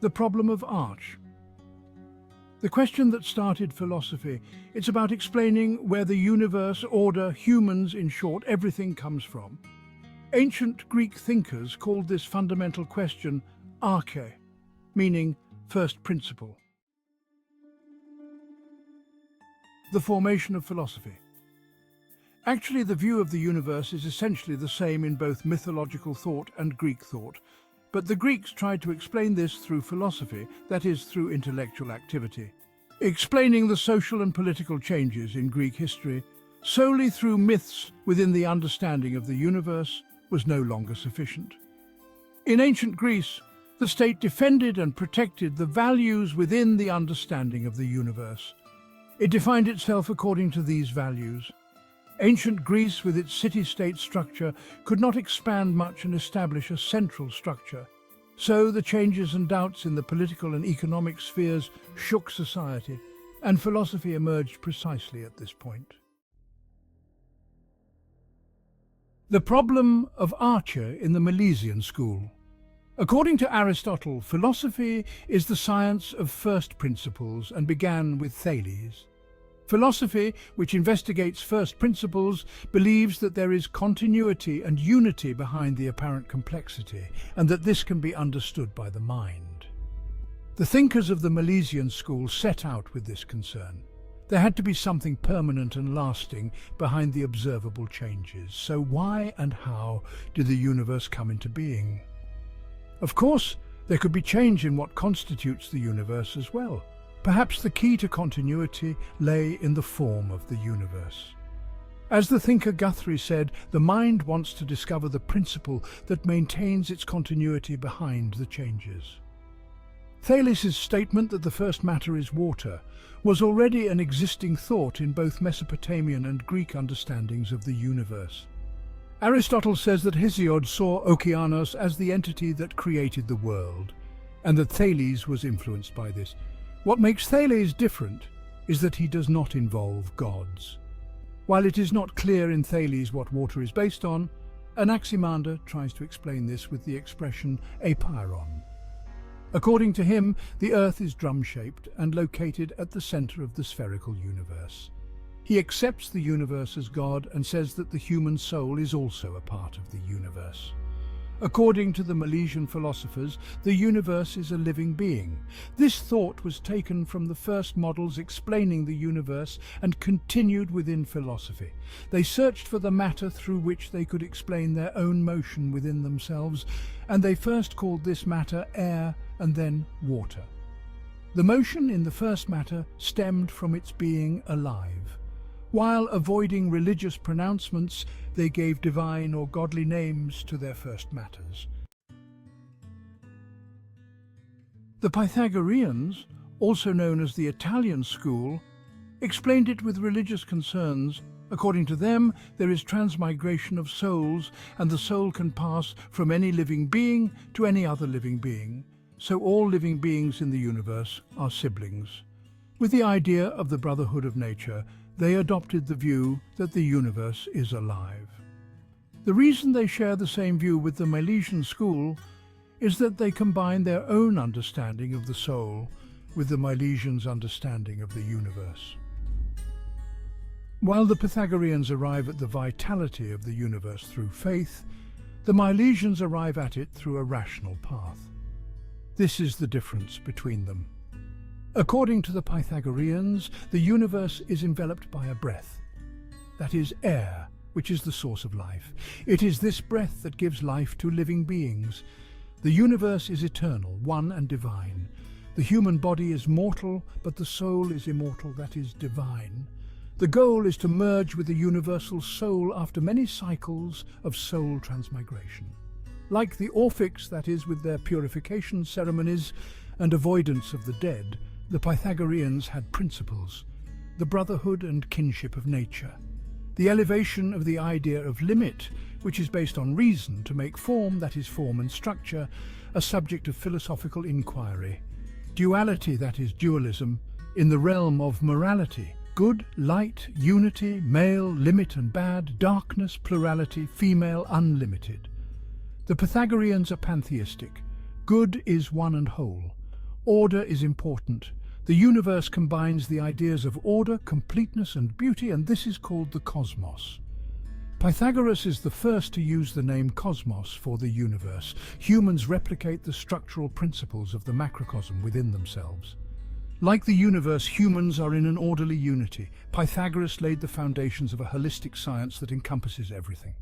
The problem of Arkhe. The question that started philosophy, it's about explaining where the universe, order, humans, in short, everything comes from. Ancient Greek thinkers called this fundamental question arche, meaning first principle. The formation of philosophy. Actually, the view of the universe is essentially the same in both mythological thought and Greek thought, but the Greeks tried to explain this through philosophy, that is, through intellectual activity. Explaining the social and political changes in Greek history solely through myths within the understanding of the universe was no longer sufficient. In ancient Greece, the state defended and protected the values within the understanding of the universe. It defined itself according to these values. Ancient Greece, with its city-state structure, could not expand much and establish a central structure. So the changes and doubts in the political and economic spheres shook society, and philosophy emerged precisely at this point. The problem of Arkhe in the Milesian school. According to Aristotle, philosophy is the science of first principles and began with Thales. Philosophy, which investigates first principles, believes that there is continuity and unity behind the apparent complexity, and that this can be understood by the mind. The thinkers of the Milesian school set out with this concern. There had to be something permanent and lasting behind the observable changes. So why and how did the universe come into being? Of course, there could be change in what constitutes the universe as well. Perhaps the key to continuity lay in the form of the universe. As the thinker Gutrie said, the mind wants to discover the principle that maintains its continuity behind the changes. Thales' statement that the first matter is water was already an existing thought in both Mesopotamian and Greek understandings of the universe. Aristotle says that Hesiod saw Okeanos as the entity that created the world, and that Thales was influenced by this. What makes Thales different is that he does not involve gods. While it is not clear in Thales what water is based on, Anaximander tries to explain this with the expression apeiron. According to him, the Earth is drum-shaped and located at the center of the spherical universe. He accepts the universe as God and says that the human soul is also a part of the universe. According to the Milesian philosophers, the universe is a living being. This thought was taken from the first models explaining the universe and continued within philosophy. They searched for the matter through which they could explain their own motion within themselves, and they first called this matter air and then water. The motion in the first matter stemmed from its being alive. While avoiding religious pronouncements, they gave divine or godly names to their first matters. The Pythagoreans, also known as the Italian school, explained it with religious concerns. According to them, there is transmigration of souls, and the soul can pass from any living being to any other living being. So all living beings in the universe are siblings. With the idea of the brotherhood of nature, they adopted the view that the universe is alive. The reason they share the same view with the Milesian school is that they combine their own understanding of the soul with the Milesians' understanding of the universe. While the Pythagoreans arrive at the vitality of the universe through faith, the Milesians arrive at it through a rational path. This is the difference between them. According to the Pythagoreans, the universe is enveloped by a breath. That is air, which is the source of life. It is this breath that gives life to living beings. The universe is eternal, one and divine. The human body is mortal, but the soul is immortal, that is divine. The goal is to merge with the universal soul after many cycles of soul transmigration. Like the Orphics, that is, with their purification ceremonies and avoidance of the dead, the Pythagoreans had principles, the brotherhood and kinship of nature, the elevation of the idea of limit, which is based on reason, to make form, that is form and structure, a subject of philosophical inquiry, duality, that is dualism, in the realm of morality, good, light, unity, male, limit and bad, darkness, plurality, female, unlimited. The Pythagoreans are pantheistic. Good is one and whole. Order is important. The universe combines the ideas of order, completeness, and beauty, and this is called the cosmos. Pythagoras is the first to use the name cosmos for the universe. Humans replicate the structural principles of the macrocosm within themselves. Like the universe, humans are in an orderly unity. Pythagoras laid the foundations of a holistic science that encompasses everything.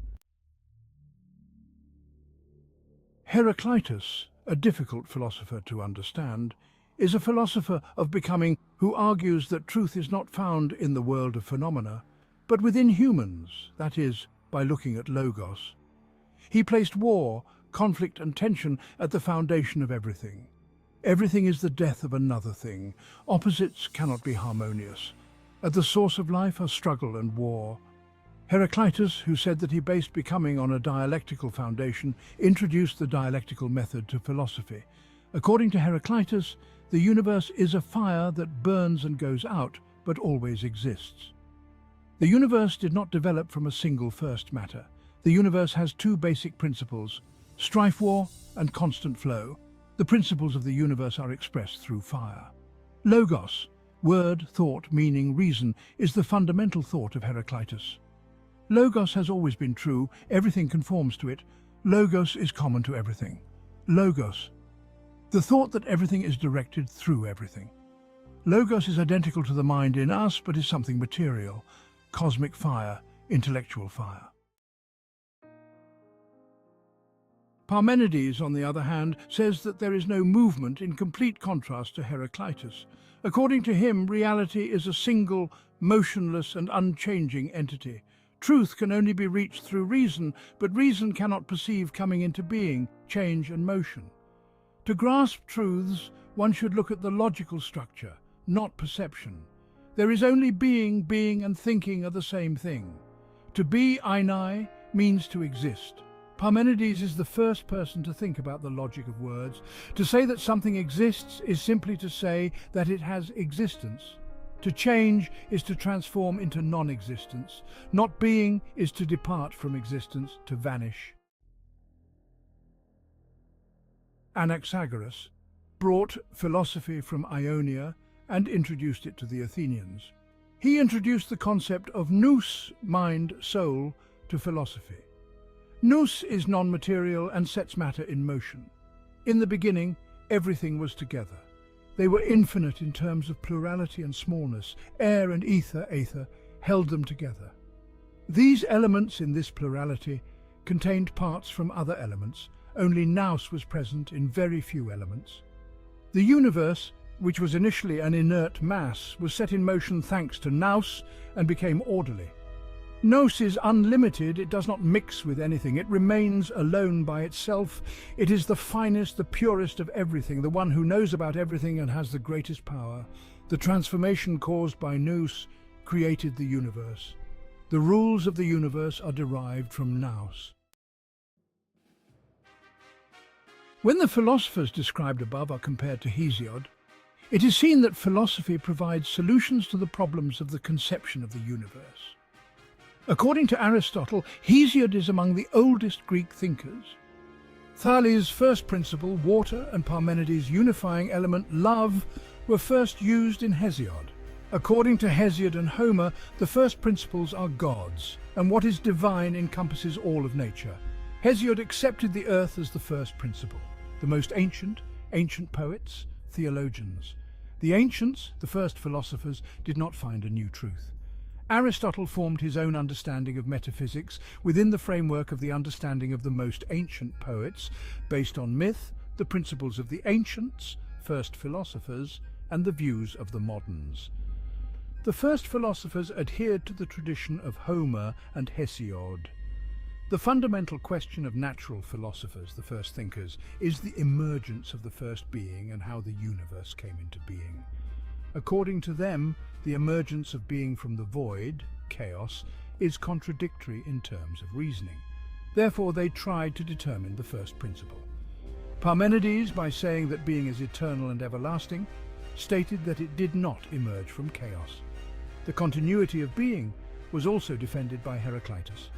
Heraclitus, a difficult philosopher to understand, is a philosopher of becoming who argues that truth is not found in the world of phenomena, but within humans, that is, by looking at logos. He placed war, conflict and tension at the foundation of everything. Everything is the death of another thing. Opposites cannot be harmonious. At the source of life are struggle and war. Heraclitus, who said that he based becoming on a dialectical foundation, introduced the dialectical method to philosophy. According to Heraclitus, the universe is a fire that burns and goes out, but always exists. The universe did not develop from a single first matter. The universe has two basic principles: strife war and constant flow. The principles of the universe are expressed through fire. Logos, word, thought, meaning, reason, is the fundamental thought of Heraclitus. Logos has always been true, everything conforms to it. Logos is common to everything. Logos, the thought that everything is directed through everything. Logos is identical to the mind in us, but is something material. Cosmic fire, intellectual fire. Parmenides, on the other hand, says that there is no movement, in complete contrast to Heraclitus. According to him, reality is a single, motionless and unchanging entity. Truth can only be reached through reason, but reason cannot perceive coming into being, change and motion. To grasp truths, one should look at the logical structure, not perception. There is only being, and thinking are the same thing. To be einai means to exist. Parmenides is the first person to think about the logic of words. To say that something exists is simply to say that it has existence. To change is to transform into non-existence. Not being is to depart from existence, to vanish. Anaxagoras brought philosophy from Ionia and introduced it to the Athenians. He introduced the concept of nous, mind, soul, to philosophy. Nous is non-material and sets matter in motion. In the beginning, everything was together. They were infinite in terms of plurality and smallness. Air and aether held them together. These elements in this plurality contained parts from other elements. Only nous was present in very few elements. The universe, which was initially an inert mass, was set in motion thanks to nous and became orderly. Nous is unlimited, it does not mix with anything, it remains alone by itself. It is the finest, the purest of everything, the one who knows about everything and has the greatest power. The transformation caused by nous created the universe. The rules of the universe are derived from nous. When the philosophers described above are compared to Hesiod, it is seen that philosophy provides solutions to the problems of the conception of the universe. According to Aristotle, Hesiod is among the oldest Greek thinkers. Thales' first principle, water, and Parmenides' unifying element, love, were first used in Hesiod. According to Hesiod and Homer, the first principles are gods, and what is divine encompasses all of nature. Hesiod accepted the earth as the first principle. The most ancient poets, theologians. The ancients, the first philosophers, did not find a new truth. Aristotle formed his own understanding of metaphysics within the framework of the understanding of the most ancient poets, based on myth, the principles of the ancients, first philosophers, and the views of the moderns. The first philosophers adhered to the tradition of Homer and Hesiod. The fundamental question of natural philosophers, the first thinkers, is the emergence of the first being and how the universe came into being. According to them, the emergence of being from the void, chaos, is contradictory in terms of reasoning. Therefore, they tried to determine the first principle. Parmenides, by saying that being is eternal and everlasting, stated that it did not emerge from chaos. The continuity of being was also defended by Heraclitus.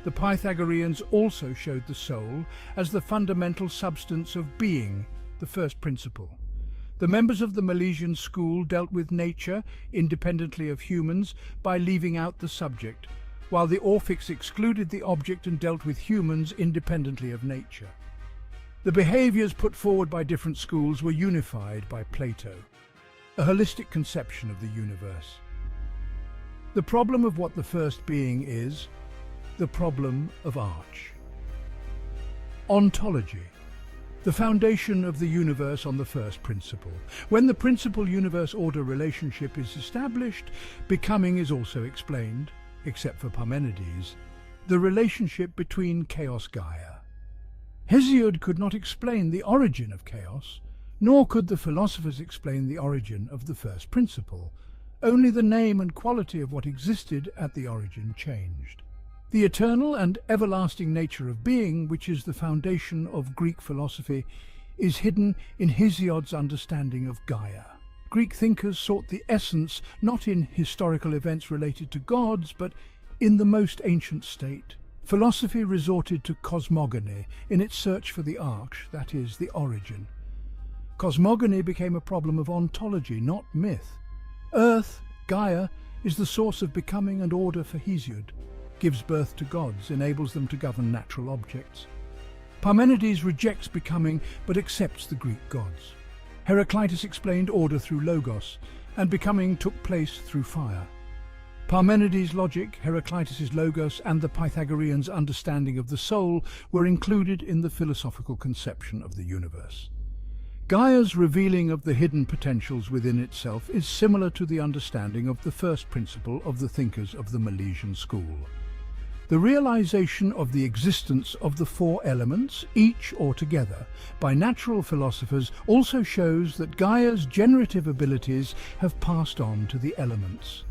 The Pythagoreans also showed the soul as the fundamental substance of being, the first principle. The members of the Milesian school dealt with nature, independently of humans, by leaving out the subject, while the Orphics excluded the object and dealt with humans independently of nature. The behaviors put forward by different schools were unified by Plato, a holistic conception of the universe. The problem of what the first being is, the problem of arche. Ontology, the foundation of the universe on the first principle. When the principal universe-order relationship is established, becoming is also explained, except for Parmenides, the relationship between chaos Gaia. Hesiod could not explain the origin of chaos, nor could the philosophers explain the origin of the first principle. Only the name and quality of what existed at the origin changed. The eternal and everlasting nature of being, which is the foundation of Greek philosophy, is hidden in Hesiod's understanding of Gaia. Greek thinkers sought the essence not in historical events related to gods, but in the most ancient state. Philosophy resorted to cosmogony in its search for the arche, that is, the origin. Cosmogony became a problem of ontology, not myth. Earth, Gaia, is the source of becoming and order for Hesiod, gives birth to gods, enables them to govern natural objects. Parmenides rejects becoming but accepts the Greek gods. Heraclitus explained order through logos, and becoming took place through fire. Parmenides' logic, Heraclitus' logos, and the Pythagoreans' understanding of the soul were included in the philosophical conception of the universe. Gaia's revealing of the hidden potentials within itself is similar to the understanding of the first principle of the thinkers of the Milesian school. The realization of the existence of the four elements, each or together, by natural philosophers also shows that Gaia's generative abilities have passed on to the elements.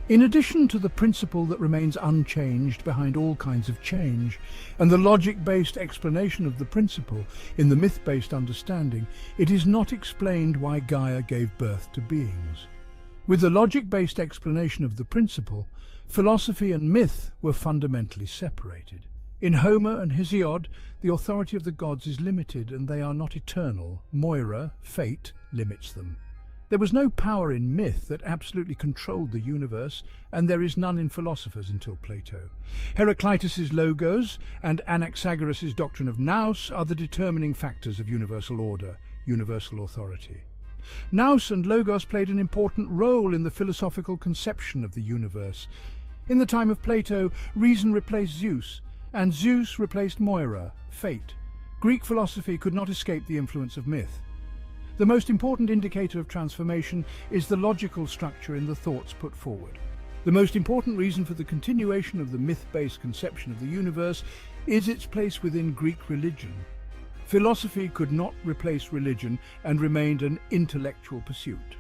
In addition to the principle that remains unchanged behind all kinds of change, and the logic-based explanation of the principle in the myth-based understanding, it is not explained why Gaia gave birth to beings. With the logic-based explanation of the principle, philosophy and myth were fundamentally separated. In Homer and Hesiod, the authority of the gods is limited and they are not eternal. Moira, fate, limits them. There was no power in myth that absolutely controlled the universe, and there is none in philosophers until Plato. Heraclitus' logos and Anaxagoras' doctrine of nous are the determining factors of universal order, universal authority. Nous and logos played an important role in the philosophical conception of the universe. In the time of Plato, reason replaced Zeus, and Zeus replaced Moira, fate. Greek philosophy could not escape the influence of myth. The most important indicator of transformation is the logical structure in the thoughts put forward. The most important reason for the continuation of the myth-based conception of the universe is its place within Greek religion. Philosophy could not replace religion and remained an intellectual pursuit.